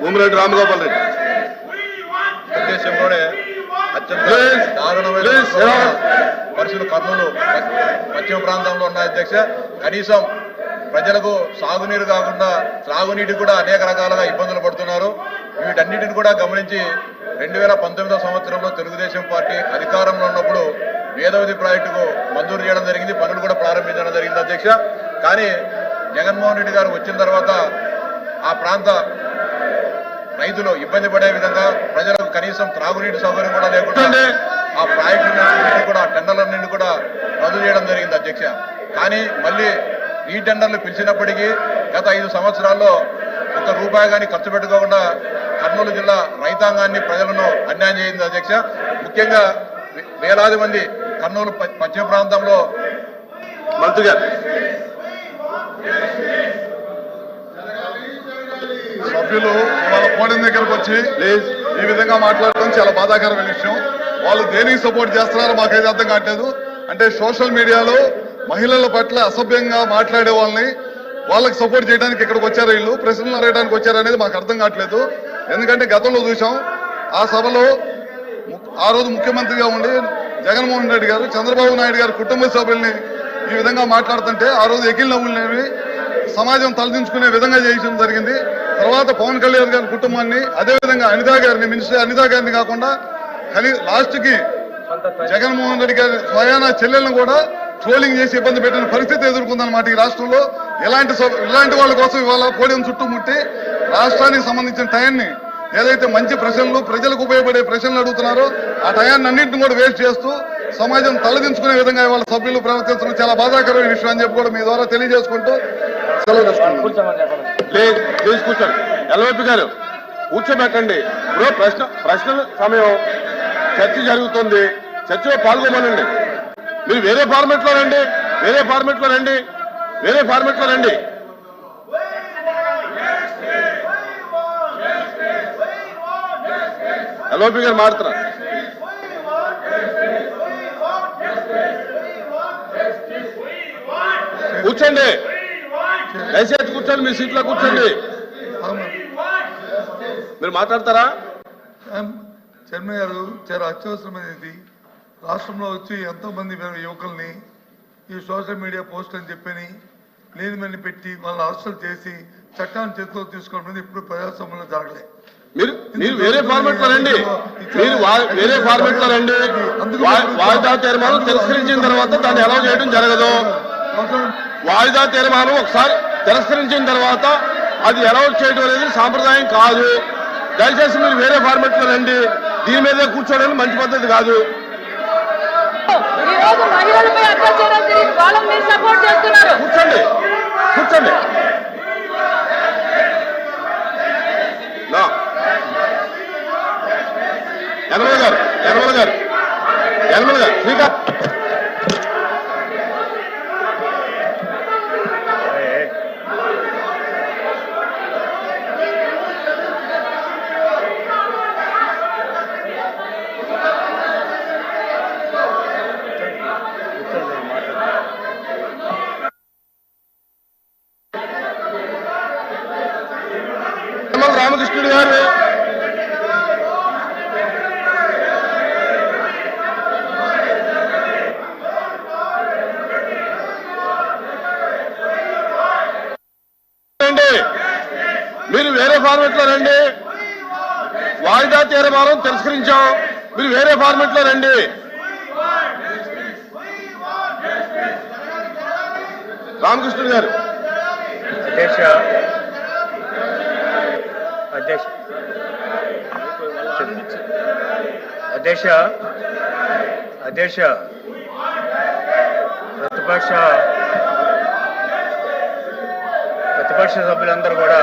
భూమిరెడ్డి రామగోపాల్ రెడ్డి. దేశంలోనే అత్యంత దారుణమైన పరిస్థితులు కర్నూలు పశ్చిమ ప్రాంతంలో ఉన్నాయి అధ్యక్ష. కనీసం ప్రజలకు సాగునీరు కాకుండా త్రాగునీటి కూడా అనేక రకాలుగా ఇబ్బందులు పడుతున్నారు. వీటన్నిటిని కూడా గమనించి 2019 సంవత్సరంలో తెలుగుదేశం పార్టీ అధికారంలో ఉన్నప్పుడు వేదవతి ప్రాజెక్టుకు మంజూరు చేయడం జరిగింది, పనులు కూడా ప్రారంభించడం జరిగింది అధ్యక్ష. కానీ జగన్మోహన్ రెడ్డి గారు వచ్చిన తర్వాత ఆ ప్రాంత రైతులు ఇబ్బంది పడే విధంగా ప్రజలకు కనీసం త్రాగునీటి సౌకర్యం కూడా లేకుండా ఆ ప్రాజెక్టులన్నింటినీ కూడా టెండర్లన్నింటినీ కూడా రద్దు చేయడం జరిగింది అధ్యక్ష. కానీ మళ్ళీ ఈ టెండర్లు పిలిచినప్పటికీ గత 5 సంవత్సరాల్లో ఒక్క రూపాయి కానీ ఖర్చు పెట్టుకోకుండా కర్నూలు జిల్లా రైతాంగాన్ని ప్రజలను అన్యాయం చేయింది అధ్యక్ష. ముఖ్యంగా వేలాది మంది కర్నూలు పశ్చిమ ప్రాంతంలో మంత్రి గారు సభ్యులు వాళ్ళ పోడిన దగ్గరకు వచ్చి ఈ విధంగా మాట్లాడటం చాలా బాధాకరమైన విషయం. వాళ్ళు దేనికి సపోర్ట్ చేస్తున్నారో మాకైతే అర్థం కావట్లేదు. అంటే సోషల్ మీడియాలో మహిళల పట్ల అసభ్యంగా మాట్లాడే వాళ్ళకి సపోర్ట్ చేయడానికి ఇక్కడికి వచ్చారు, వీళ్ళు ప్రశ్నలు అడగడానికి వచ్చారు అనేది మాకు అర్థం కావట్లేదు. ఎందుకంటే గతంలో చూసాం ఆ సభలో ఆ రోజు ముఖ్యమంత్రిగా ఉండి జగన్మోహన్ రెడ్డి గారు చంద్రబాబు నాయుడు గారు కుటుంబ సభ్యుల్ని ఈ విధంగా మాట్లాడుతుంటే ఆ రోజు ఎకిల్ నవ్వులనేవి సమాజం తలదించుకునే విధంగా చేయడం జరిగింది. తర్వాత పవన్ కళ్యాణ్ గారి కుటుంబాన్ని, అదేవిధంగా అనితా గారిని, మినిస్టర్ అనితా గారిని కాకుండా లాస్ట్ కి జగన్మోహన్ రెడ్డి గారి స్వయాన చెల్లెలను కూడా ట్రోలింగ్ చేసి ఇబ్బంది పెట్టిన పరిస్థితి ఎదుర్కొందన్నమాట ఈ రాష్ట్రంలో. ఇలాంటి వాళ్ళ కోసం ఇవాళ పోడియం చుట్టుముట్టి రాష్ట్రానికి సంబంధించిన టయాన్ని ఏదైతే మంచి ప్రశ్నలు, ప్రజలకు ఉపయోగపడే ప్రశ్నలు అడుగుతున్నారో ఆ టయాన్ని అన్నింటిని కూడా వేస్ట్ చేస్తూ సమాజం తలదించుకునే విధంగా ఇవాళ సభ్యులు ప్రవర్తించడం చాలా బాధాకరమైన విషయం అని చెప్పి కూడా మీ ద్వారా తెలియజేసుకుంటూ సెలవు తీసుకుంటున్నాను. ప్లీజ్ కూర్చోండి. ఎల్వైపీ గారు కూర్చోబెట్టండి. ఇప్పుడు ప్రశ్నల సమయం, చర్చ జరుగుతుంది, చర్చలో పాల్గొమనండి. మీరు వేరే ఫార్మెట్ లో రండి. ఎల్వైపీ గారు మాట్లాడుతున్నారు. కూర్చోండి, దయచేసి కూర్చోండి, మీ సీట్లో కూర్చోండి. మీరు మాట్లాడతారా? చైర్మన్ గారు చాలా అత్యవసరమైనది. రాష్ట్రంలో వచ్చి ఎంతో మంది యువకుల్ని ఈ సోషల్ మీడియా పోస్ట్ అని చెప్పని లేనిమని పెట్టి వాళ్ళని అరెస్టులు చేసి చట్టాన్ని చేతిలో తీసుకోవడం ఇప్పుడు ప్రజాస్వామ్యంలో జరగలేదు. మీరు వేరే ఫార్మెట్ లో రండి. వాయిదా తీర్మానం తిరస్కరించిన తర్వాత దాన్ని అలౌ చేయడం జరగదు. వాయిదా తీర్మానం ఒకసారి తిరస్కరించిన తర్వాత అది అలౌ చేయడం అనేది సాంప్రదాయం కాదు. దయచేసి మీరు వేరే ఫార్మెట్ లో రండి. దీని మీదే కూర్చోవడానికి మంచి పద్ధతి కాదు. కూర్చోండి. యనమల గారు శ్రీకాంత్ రామకృష్ణుడు గారు మీరు వేరే ఫార్మెట్ లో రండి. వాయిదా తీర్మానం తిరస్కరించాం. మీరు వేరే ఫార్మెట్ లో రండి. రామకృష్ణుడు గారు అధ్యక్ష ప్రతిపక్ష సభ్యులందరూ కూడా